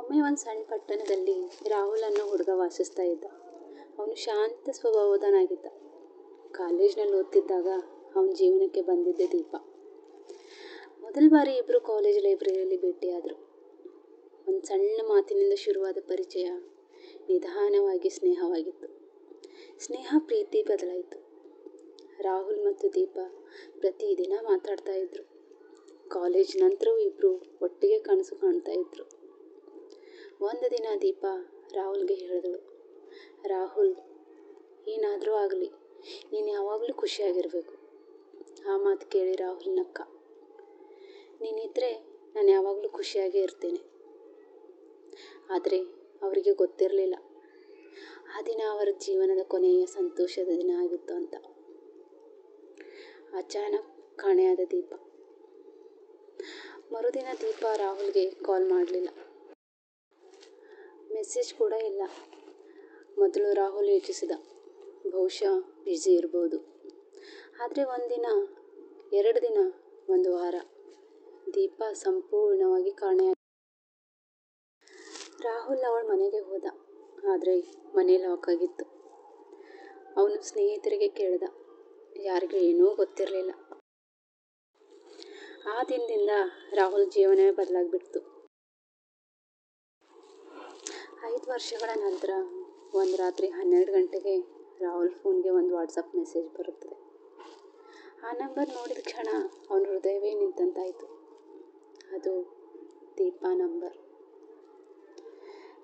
ಒಮ್ಮೆ ಒಂದು ಸಣ್ಣ ಪಟ್ಟಣದಲ್ಲಿ ರಾಹುಲ್ ಅನ್ನೋ ಹುಡುಗ ವಾಸಿಸ್ತಾ ಇದ್ದ. ಅವನು ಶಾಂತ ಸ್ವಭಾವದನಾಗಿದ್ದ. ಕಾಲೇಜ್ನಲ್ಲಿ ಓದ್ತಿದ್ದಾಗ ಅವನ ಜೀವನಕ್ಕೆ ಬಂದಿದ್ದೆ ದೀಪ. ಮೊದಲ ಬಾರಿ ಇಬ್ಬರು ಕಾಲೇಜ್ ಲೈಬ್ರರಿಯಲ್ಲಿ ಭೇಟಿಯಾದರು. ಒಂದು ಸಣ್ಣ ಮಾತಿನಿಂದ ಶುರುವಾದ ಪರಿಚಯ ನಿಧಾನವಾಗಿ ಸ್ನೇಹವಾಗಿತ್ತು. ಸ್ನೇಹ ಪ್ರೀತಿ ಬದಲಾಯಿತು. ರಾಹುಲ್ ಮತ್ತು ದೀಪ ಪ್ರತಿದಿನ ಮಾತಾಡ್ತಾ ಇದ್ರು. ಕಾಲೇಜ್ ನಂತರವೂ ಇಬ್ಬರು ಒಟ್ಟಿಗೆ ಕನಸು ಕಾಣ್ತಾ ಇದ್ರು. ಒಂದು ದಿನ ದೀಪ ರಾಹುಲ್ಗೆ ಹೇಳಿದಳು, ರಾಹುಲ್, ಏನಾದರೂ ಆಗಲಿ ನೀನು ಯಾವಾಗಲೂ ಖುಷಿಯಾಗಿರಬೇಕು. ಆ ಮಾತು ಕೇಳಿ ರಾಹುಲ್ ನಕ್ಕ. ನೀನಿದ್ರೆ ನಾನು ಯಾವಾಗಲೂ ಖುಷಿಯಾಗೇ ಇರ್ತೇನೆ. ಆದರೆ ಅವರಿಗೆ ಗೊತ್ತಿರಲಿಲ್ಲ ಆ ದಿನ ಅವರ ಜೀವನದ ಕೊನೆಯ ಸಂತೋಷದ ದಿನ ಆಗಿತ್ತು ಅಂತ. ಅಚಾನಕ್ ಕಾಣೆಯಾದ ದೀಪ. ಮರುದಿನ ದೀಪ ರಾಹುಲ್ಗೆ ಕಾಲ್ ಮಾಡಲಿಲ್ಲ, ಮೆಸೇಜ್ ಕೂಡ ಇಲ್ಲ. ಮೊದಲು ರಾಹುಲ್ ಯೋಚಿಸಿದ, ಬಹುಶಃ ಬ್ಯುಸಿ ಇರ್ಬೋದು. ಆದರೆ ಒಂದಿನ, 2 ದಿನ, 1 ವಾರ ದೀಪ ಸಂಪೂರ್ಣವಾಗಿ ಕಾಣೆಯಾದ. ರಾಹುಲ್ ಅವಳ ಮನೆಗೆ ಹೋದ, ಆದರೆ ಮನೆ ಲಾಕ್ ಆಗಿತ್ತು. ಅವನು ಸ್ನೇಹಿತರಿಗೆ ಕೇಳಿದ, ಯಾರಿಗೂ ಏನೂ ಗೊತ್ತಿರಲಿಲ್ಲ. ಆ ದಿನದಿಂದ ರಾಹುಲ್ ಜೀವನವೇ ಬದಲಾಗಿಬಿಡ್ತು. 5 ವರ್ಷಗಳ ನಂತರ ಒಂದು ರಾತ್ರಿ 12 ಗಂಟೆಗೆ ರಾಹುಲ್ ಫೋನ್ಗೆ ಒಂದು ವಾಟ್ಸಪ್ ಮೆಸೇಜ್ ಬರುತ್ತದೆ. ಆ ನಂಬರ್ ನೋಡಿದ ಕ್ಷಣ ಅವನ ಹೃದಯವೇ ನಿಂತಂತಾಯಿತು. ಅದು ದೀಪಾ ನಂಬರ್.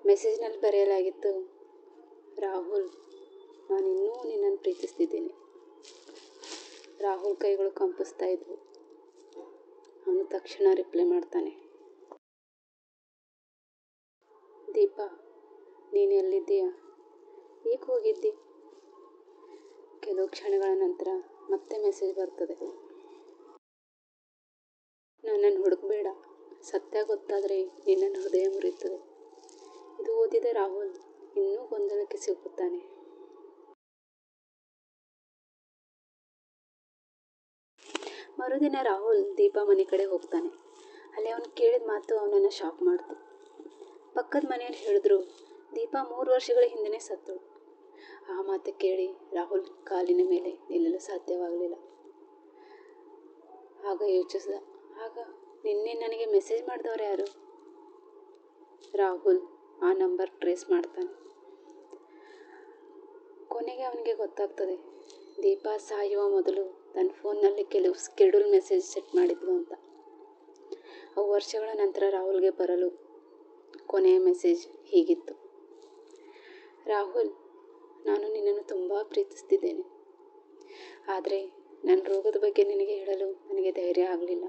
ಮೆಸೇಜ್ನಲ್ಲಿ ಬರೆಯಲಾಗಿತ್ತು, ರಾಹುಲ್, ನಾನಿನ್ನೂ ನಿನ್ನನ್ನು ಪ್ರೀತಿಸ್ತಿದ್ದೀನಿ. ರಾಹುಲ್ ಕೈಗಳು ಕಂಪಿಸ್ತಾ ಇದ್ವು. ಅವನು ತಕ್ಷಣ ರಿಪ್ಲೈ ಮಾಡ್ತಾನೆ, ದೀಪಾ, ನೀನು ಎಲ್ಲಿದ್ದೀಯಾ? ಏಕೆ ಹೋಗಿದ್ದಿ? ಕೆಲವು ಕ್ಷಣಗಳ ನಂತರ ಮತ್ತೆ ಮೆಸೇಜ್ ಬರ್ತದೆ, ನನ್ನನ್ನು ಹುಡುಕಬೇಡ, ಸತ್ಯ ಗೊತ್ತಾದರೆ ನಿನ್ನನ್ನು ಹೃದಯ ಮುರಿಯುತ್ತದೆ. ಇದು ಓದಿದ ರಾಹುಲ್ ಇನ್ನೂ ಗೊಂದಲಕ್ಕೆ ಸಿಗುತ್ತಾನೆ. ಮರುದಿನ ರಾಹುಲ್ ದೀಪಾ ಮನೆ ಕಡೆ ಹೋಗ್ತಾನೆ. ಅಲ್ಲಿ ಅವನು ಕೇಳಿದ ಮಾತು ಅವನನ್ನು ಶಾಕ್ ಮಾಡ್ತು. ಪಕ್ಕದ ಮನೆಯವ್ರು ಹೇಳಿದ್ರು, ದೀಪಾ 3 ವರ್ಷಗಳ ಹಿಂದೆನೇ ಸತ್ತಳು. ಆ ಮಾತು ಕೇಳಿ ರಾಹುಲ್ ಕಾಲಿನ ಮೇಲೆ ನಿಲ್ಲಲು ಸಾಧ್ಯವಾಗಲಿಲ್ಲ. ಆಗ ಯೋಚಿಸಿದ, ಆಗ ನಿನ್ನೆ ನನಗೆ ಮೆಸೇಜ್ ಮಾಡಿದವರು ಯಾರು? ರಾಹುಲ್ ಆ ನಂಬರ್ ಟ್ರೇಸ್ ಮಾಡ್ತಾನೆ. ಕೊನೆಗೆ ಅವನಿಗೆ ಗೊತ್ತಾಗ್ತದೆ, ದೀಪಾ ಸಾಯುವ ಮೊದಲು ತನ್ನ ಫೋನ್ನಲ್ಲಿ ಕೆಲವು ಸ್ಕೆಡ್ಯೂಲ್ ಮೆಸೇಜ್ ಸೆಟ್ ಮಾಡಿದ್ಲು ಅಂತ. ಅವು ವರ್ಷಗಳ ನಂತರ ರಾಹುಲ್ಗೆ ಬರಲು ಕೊನೆಯ ಮೆಸೇಜ್ ಹೀಗಿತ್ತು, ರಾಹುಲ್, ನಾನು ನಿನ್ನನ್ನು ತುಂಬ ಪ್ರೀತಿಸ್ತಿದ್ದೇನೆ. ಆದರೆ ನನ್ನ ರೋಗದ ಬಗ್ಗೆ ನಿನಗೆ ಹೇಳಲು ನನಗೆ ಧೈರ್ಯ ಆಗಲಿಲ್ಲ.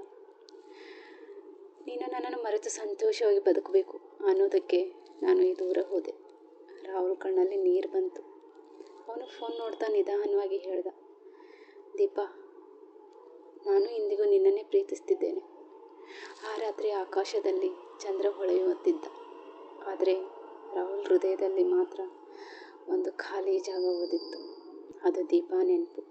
ನೀನು ನನ್ನನ್ನು ಮರೆತು ಸಂತೋಷವಾಗಿ ಬದುಕಬೇಕು ಅನ್ನೋದಕ್ಕೆ ನಾನು ಈ ದೂರ ಹೋದೆ. ರಾಹುಲ್ ಕಣ್ಣಲ್ಲಿ ನೀರು ಬಂತು. ಅವನು ಫೋನ್ ನೋಡ್ತಾ ನಿಧಾನವಾಗಿ ಹೇಳ್ದ, ದೀಪಾ, ನಾನು ಇಂದಿಗೂ ನಿನ್ನನ್ನೇ ಪ್ರೀತಿಸ್ತಿದ್ದೇನೆ. ಆ ರಾತ್ರಿ ಆಕಾಶದಲ್ಲಿ ಚಂದ್ರ ಹೊಳೆಯುತ್ತಿದ್ದ. ಆದರೆ ರಾಹುಲ್ ಹೃದಯದಲ್ಲಿ ಮಾತ್ರ ಒಂದು ಖಾಲಿ ಜಾಗ ಉಳಿದಿತ್ತು. ಅದು ದೀಪಾ ನೆನಪು.